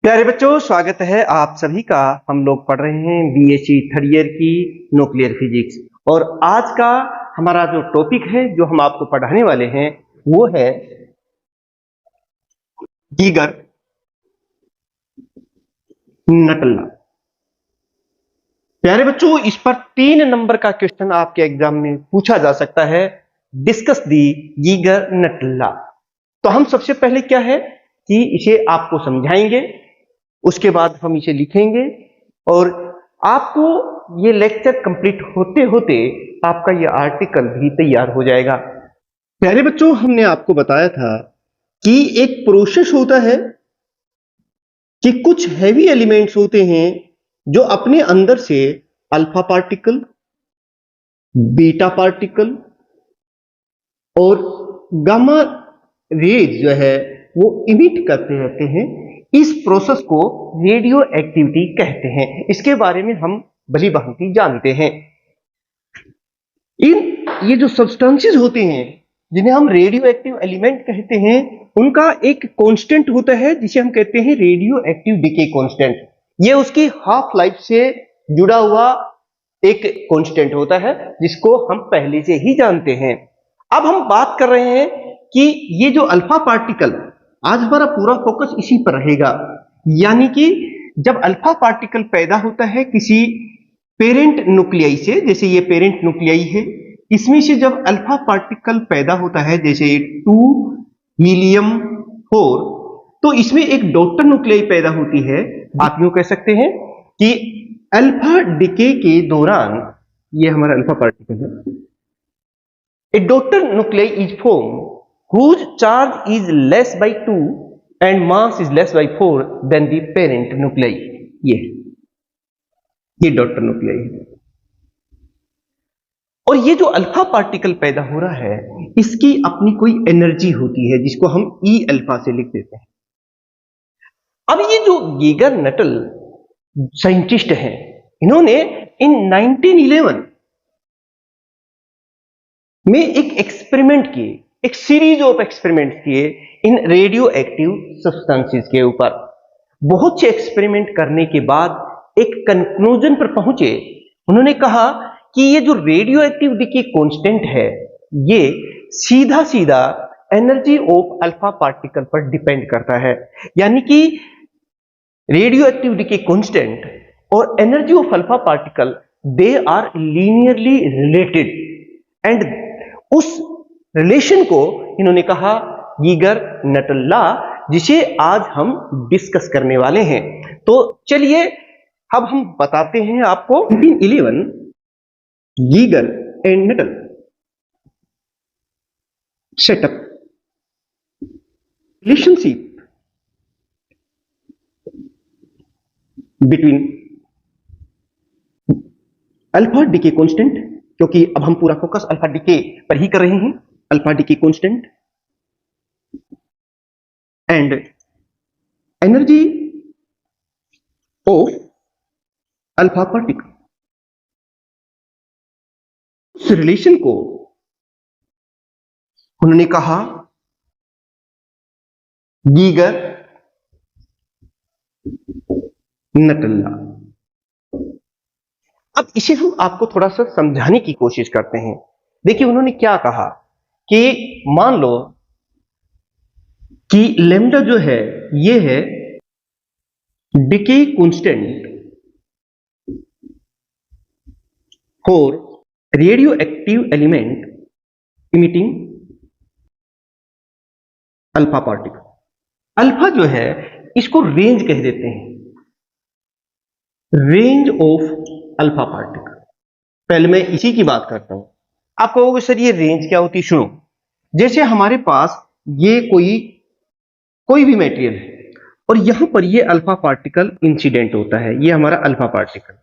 प्यारे बच्चों, स्वागत है आप सभी का। हम लोग पढ़ रहे हैं B.Sc थर्ड ईयर की न्यूक्लियर फिजिक्स। और आज का हमारा जो टॉपिक है, जो हम आपको पढ़ाने वाले हैं, वो है गीगर नटल। प्यारे बच्चों, इस पर 3 नंबर का क्वेश्चन आपके एग्जाम में पूछा जा सकता है। Discuss the Geiger Nuttall. तो हम सबसे पहले क्या है कि इसे आपको समझाएंगे, उसके बाद हम इसे लिखेंगे और आपको ये लेक्चर कंप्लीट होते होते आपका ये आर्टिकल भी तैयार हो जाएगा। प्यारे बच्चों, हमने आपको बताया था कि एक प्रोसेस होता है कि कुछ हैवी एलिमेंट्स होते हैं जो अपने अंदर से अल्फा पार्टिकल, बीटा पार्टिकल और गामा रेज जो है वो इमिट करते रहते हैं। इस प्रोसेस को रेडियो एक्टिविटी कहते हैं। इसके बारे में हम भली भांति जानते हैं। ये जो सब्सटेंसेस होते हैं जिन्हें हम रेडियो एक्टिव एलिमेंट कहते हैं, उनका एक कांस्टेंट होता है जिसे हम कहते हैं रेडियो एक्टिव डिके कांस्टेंट। ये उसकी हाफ लाइफ से जुड़ा हुआ एक कांस्टेंट होता है जिसको हम पहले से ही जानते हैं। अब हम बात कर रहे हैं कि ये जो अल्फा पार्टिकल, आज हमारा पूरा फोकस इसी पर रहेगा। यानी कि जब अल्फा पार्टिकल पैदा होता है किसी पेरेंट न्यूक्लियाई से, जैसे ये पेरेंट न्यूक्लियाई है, इसमें से जब अल्फा पार्टिकल पैदा होता है जैसे 2 हीलियम 4, तो इसमें एक डॉटर न्यूक्लियाई पैदा होती है। आप यूं कह सकते हैं कि अल्फा डिके के दौरान, ये हमारा अल्फा पार्टिकल है, ए daughter nuclei is form whose charge is less by 2 and mass is less by 4 than the parent nuclei। ये डॉटर न्यूक्लियाई है। और ये जो अल्फा पार्टिकल पैदा हो रहा है, इसकी अपनी कोई एनर्जी होती है जिसको हम ई अल्फा से लिख देते हैं। अब ये जो गीगर नटल साइंटिस्ट हैं, इन्होंने इन 1911 में एक एक्सपेरिमेंट किए, एक सीरीज ऑफ एक्सपेरिमेंट किए इन रेडियो एक्टिव सब्सटेंसेस के ऊपर। बहुत से एक्सपेरिमेंट करने के बाद एक कंक्लूजन पर पहुंचे। उन्होंने कहा कि ये जो रेडियो एक्टिव डिके कांस्टेंट है, ये सीधा सीधा एनर्जी ऑफ अल्फा पार्टिकल पर डिपेंड करता है। यानी कि रेडियो एक्टिव डिके कांस्टेंट और energy of alpha particle, they are linearly related. And उस रिलेशन को इन्होंने कहा गीगर नटल लॉ, जिसे आज हम डिस्कस करने वाले हैं। तो चलिए अब हम बताते हैं आपको 1911 Geiger and Nuttall setup relationship between alpha decay constant, क्योंकि अब हम पूरा फोकस अल्फा डिके पर ही कर रहे हैं, alpha decay constant and energy of alpha particle. उस रिलेशन को उन्होंने कहा गीगर नटल लॉ। अब इसे हम आपको थोड़ा सा समझाने की कोशिश करते हैं। देखिए, उन्होंने क्या कहा कि मान लो कि लैम्डा जो है ये है decay constant for radio active element emitting alpha particle. Alpha जो है इसको रेंज कह देते हैं, रेंज ऑफ अल्फा पार्टिकल। पहले मैं इसी की बात करता हूं। आप कहोगे सर ये रेंज क्या होती है? सुनो, जैसे हमारे पास ये कोई भी मटेरियल है और यहां पर ये अल्फा पार्टिकल इंसिडेंट होता है, ये हमारा अल्फा पार्टिकल।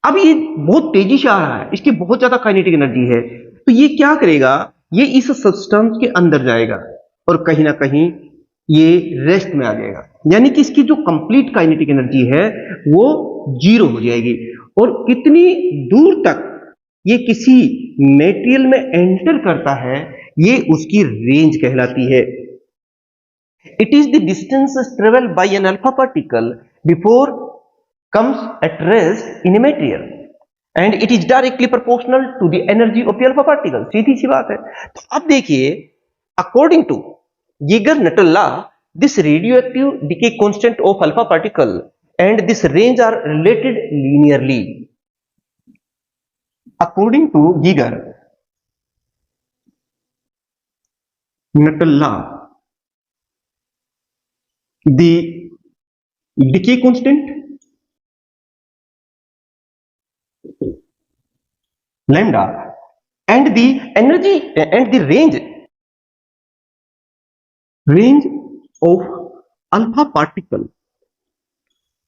अब ये बहुत तेजी से आ रहा है, इसकी बहुत ज्यादा काइनेटिक एनर्जी है, तो ये क्या करेगा, ये इस सब्सटेंस के अंदर जाएगा और कहीं ना कहीं ये रेस्ट में आ जाएगा। यानी कि इसकी जो कंप्लीट काइनेटिक एनर्जी है वो 0 हो जाएगी। और कितनी दूर तक ये किसी मटेरियल में एंटर करता है, ये उसकी रेंज कहलाती है। It is the distance traveled by an alpha particle before comes at rest in a material and it is directly proportional to the energy of the alpha particle. सीधी सी बात है। तो अब देखिए, according to Geiger Nuttal law, this radioactive decay constant of alpha particle and this range are related linearly. According to Geiger Nuttal law, the decay constant lambda and the energy and the range of alpha particle,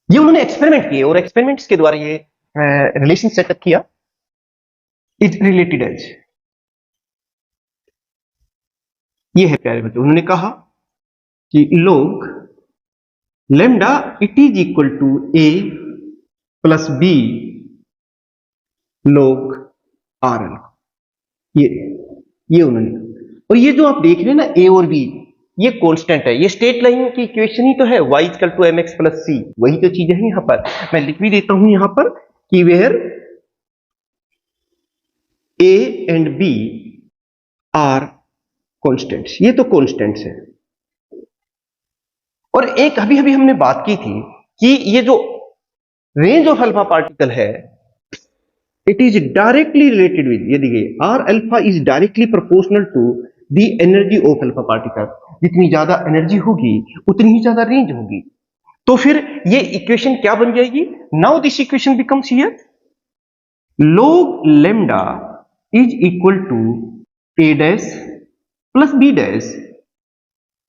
ये उन्होंने experiment किए और experiments के द्वारा ये relation setup किया, is related as, ये है प्यारे बच्चों। उन्होंने कहा कि log lambda it is equal to a plus b log rl, ये उन्होंने, और ये जो आप देख रहे हैं ना a और b, ये कांस्टेंट है, ये स्टेट लाइन की इक्वेशन ही तो है, y equal to mx plus c, वही तो चीज है यहां पर। मैं लिख भी देता हूं यहां पर कि where a and b are constants, ये तो कांस्टेंट्स है। और एक अभी अभी हमने बात की थी कि ये जो रेंज ऑफ अल्फा पार्टिकल है, it is directly related with, ये देखिए R alpha is directly proportional to the energy of alpha particle, जितनी ज्यादा एनर्जी होगी उतनी ही ज्यादा रेंज होगी। तो फिर ये इक्वेशन क्या बन जाएगी? Now this equation becomes here log lambda is equal to a dash plus b dash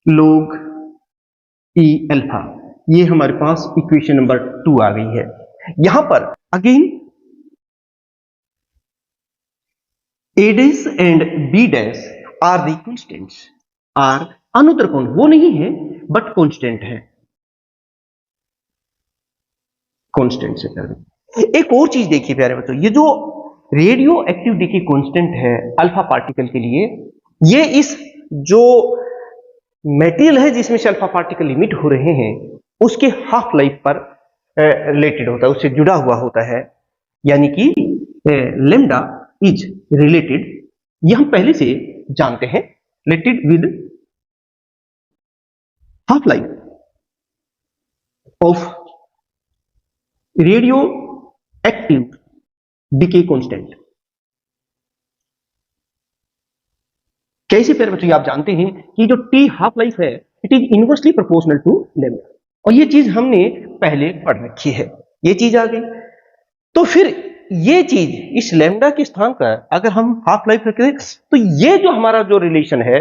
log e alpha. ये हमारे पास इक्वेशन नंबर 2 आ गई है। यहां पर again a dash and b dash are the constants, आर अनुतर कौन, वो नहीं है बट कांस्टेंट है, कांस्टेंट से कर। एक और चीज देखिए प्यारे बच्चों, ये जो रेडियो एक्टिव डिके कांस्टेंट है अल्फा पार्टिकल के लिए, ये इस जो मेटेरियल है जिसमें से अल्फा पार्टिकल इमिट हो रहे हैं उसके हाफ लाइफ पर रिलेटेड होता है, उससे जुड़ा हुआ होता है, यानी कि लेम्डा इज रिलेटेड, ये हम पहले से जानते हैं, related with half life of radioactive decay constant. कैसे प्यारे बच्चों, आप जानते हैं कि जो टी हाफ लाइफ है it is inversely proportional to lambda, और ये चीज हमने पहले पढ़ रखी है, ये चीज आ गई। तो फिर ये चीज इस लेम्डा के स्थान पर अगर हम हाफ लाइफ रखें तो ये जो हमारा जो रिलेशन है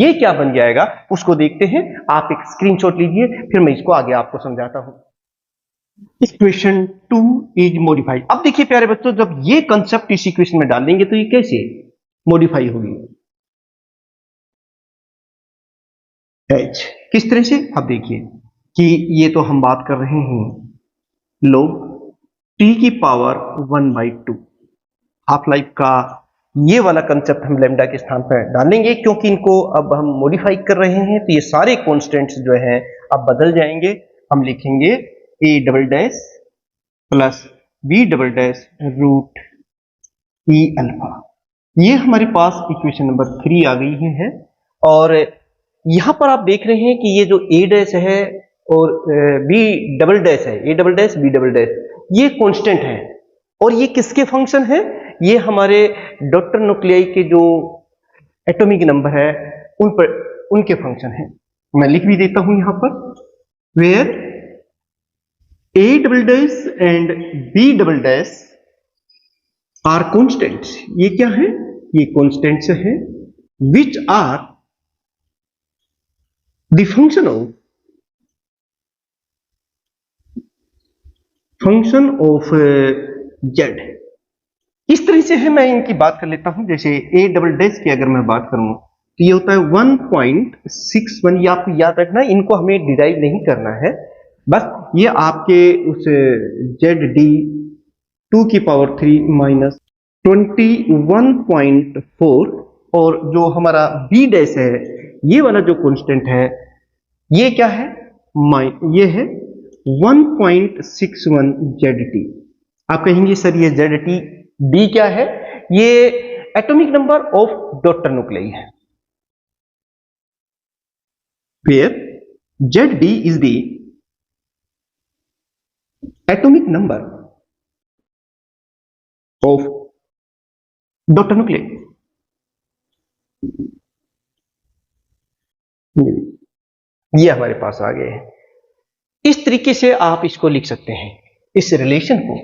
ये क्या बन जाएगा उसको देखते हैं। आप एक स्क्रीनशॉट लीजिए, फिर मैं इसको आगे आपको समझाता हूं। Equation 2 is modified. अब देखिए प्यारे बच्चों, जब ये कंसेप्ट इस इक्वेशन में डाल देंगे तो ये कैसे मॉडिफाई होगी, एच किस तरह से। अब देखिए कि ये तो हम बात कर रहे हैं log टी की पावर 1/2 हाफ लाइफ का, ये वाला कंसेप्ट हम लेम्डा के स्थान पर डालेंगे, क्योंकि इनको अब हम मॉडिफाई कर रहे हैं तो ये सारे कॉन्स्टेंट्स जो हैं अब बदल जाएंगे। हम लिखेंगे a double dash plus b double dash root e alpha. ये हमारे पास इक्वेशन नंबर 3 आ गई है। और यहां पर आप देख रहे हैं कि ये जो a डैश है और b डबल डैश है, a double dash b double dash, ये कांस्टेंट है, और ये किसके फंक्शन है, ये हमारे डॉटर न्यूक्लियाई के जो एटॉमिक नंबर है उन पर, उनके फंक्शन है। मैं लिख भी देता हूं यहां पर, where a double dash and b double dash are constants. ये क्या है, ये कांस्टेंट्स है which are the function of Z. इस तरह से है, मैं इनकी बात कर लेता हूं। जैसे a डबल डैश की अगर मैं बात करूं तो ये होता है 1.61, ये आपको याद रखना है, इनको हमें डिराइव नहीं करना है, बस ये आपके उस जेड डी 2 की पावर 3 माइनस 21.4, और जो हमारा b डैश है ये वाला जो कांस्टेंट है ये क्या है? ये है 1.61 ZT। आप कहेंगे सर ये ZT डी क्या है? ये atomic number of daughter nuclei है, where ZD is the atomic number of daughter nuclei. ये हमारे पास आ गए हैं। इस तरीके से आप इसको लिख सकते हैं, इस रिलेशन को।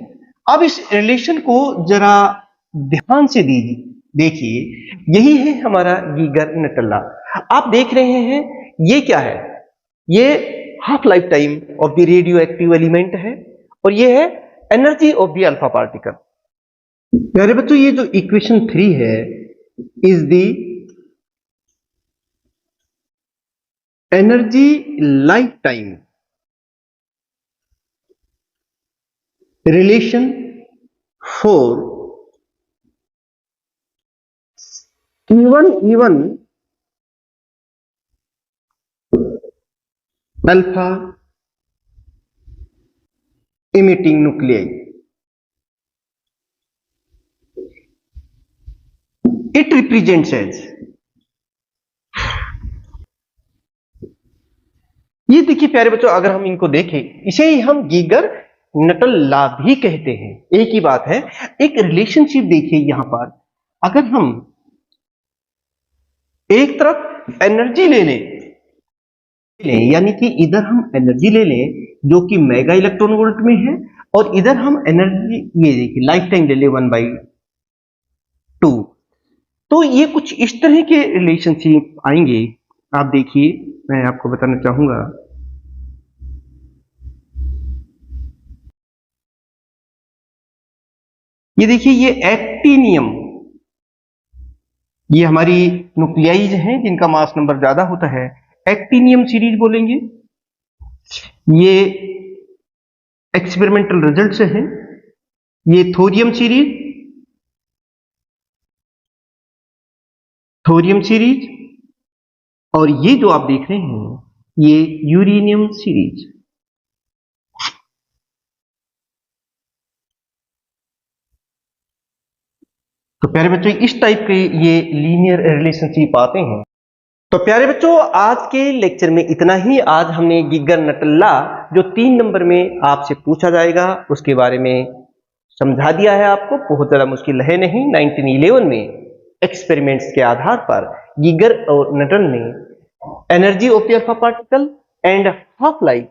अब इस रिलेशन को जरा ध्यान से देखिए, यही है हमारा गीगर नटल लॉ। आप देख रहे हैं ये क्या है? ये half life time of the radio active element है, और ये है energy of the alpha particle. प्यारे बच्चों, ये जो इक्वेशन 3 है is the energy life time relation for even alpha emitting nuclei. It represents as, ये देखिए प्यारे बच्चों, अगर हम इनको देखें, इसे ही हम गीगर नटल लॉ भी कहते हैं। एक ही बात है, एक रिलेशनशिप देखिए यहां पर। अगर हम एक तरफ एनर्जी ले लें, यानी कि इधर हम एनर्जी ले लें जो कि मेगा इलेक्ट्रॉन वोल्ट में है, और इधर हम एनर्जी ये देखिए लाइफ टाइम ले लें 1/2, तो ये कुछ इस तरह के रिलेशनशिप आएंगे। आप देखिए, मैं आपको बताना चाहूंगा, ये देखिए, ये एक्टिनियम, ये हमारी न्यूक्लियाइज हैं जिनका मास नंबर ज्यादा होता है, एक्टिनियम सीरीज बोलेंगे। ये एक्सपेरिमेंटल रिजल्ट से है। ये थोरियम सीरीज, और ये जो आप देख रहे हैं ये यूरेनियम सीरीज। तो प्यारे बच्चों, इस टाइप के ये लीनियर रिलेशनशिप आते हैं। तो प्यारे बच्चों, आज के लेक्चर में इतना ही। आज हमने गीगर नटल लॉ जो 3 नंबर में आपसे पूछा जाएगा उसके बारे में समझा दिया है आपको। बहुत ज्यादा मुश्किल है नहीं। 1911 में एक्सपेरिमेंट्स के आधार पर गीगर और नटल ने energy of the alpha particle and half life,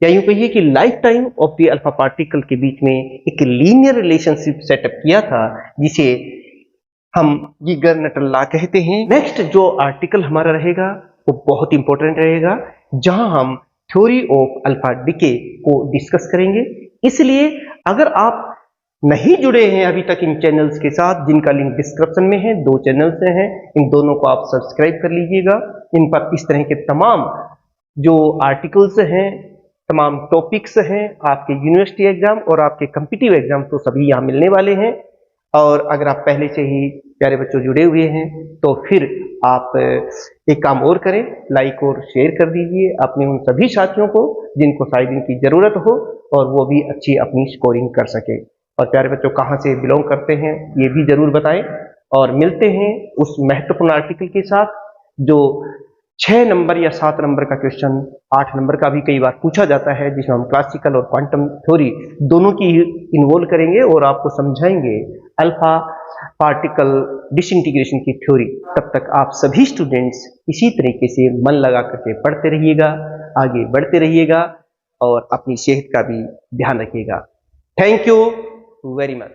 या यूं कहिए कि life time of the alpha particle के बीच में एक लीनियर रिलेशनशिप सेटअप किया था, जिसे हम गीगर नटल लॉ कहते हैं। नेक्स्ट जो आर्टिकल हमारा रहेगा वो बहुत इंपॉर्टेंट रहेगा, जहां हम थ्योरी ऑफ अल्फा डिके को डिस्कस करेंगे। इसलिए अगर आप नहीं जुड़े हैं अभी तक इन चैनल्स के साथ, जिनका लिंक डिस्क्रिप्शन में है, 2 चैनल्स हैं, इन दोनों को आप सब्सक्राइब कर लीजिएगा। इन पर इस तरह के तमाम जो आर्टिकल्स हैं, तमाम टॉपिक्स हैं, आपके यूनिवर्सिटी एग्जाम और आपके कॉम्पिटिटिव एग्जाम तो सभी यहाँ मिलने वाले हैं। और अगर आप पहले से ही प्यारे बच्चों जुड़े हुए हैं तो फिर आप एक काम और करें, लाइक और शेयर कर दीजिए अपने उन सभी साथियों को जिनको शायद इनकी जरूरत हो और वो भी अच्छी अपनी स्कोरिंग कर सके। और प्यारे बच्चों, कहाँ से बिलोंग करते हैं ये भी जरूर बताएं। और मिलते हैं उस महत्वपूर्ण आर्टिकल के साथ जो 6 नंबर या 7 नंबर का क्वेश्चन, 8 नंबर का भी कई बार पूछा जाता है, जिसमें हम क्लासिकल और क्वांटम थ्योरी दोनों की इन्वॉल्व करेंगे और आपको समझाएंगे अल्फा पार्टिकल डिसइंटीग्रेशन की थ्योरी। तब तक आप सभी स्टूडेंट्स इसी तरीके से मन लगा करके पढ़ते रहिएगा, आगे बढ़ते रहिएगा और अपनी सेहत का भी ध्यान रखिएगा। Thank you very much.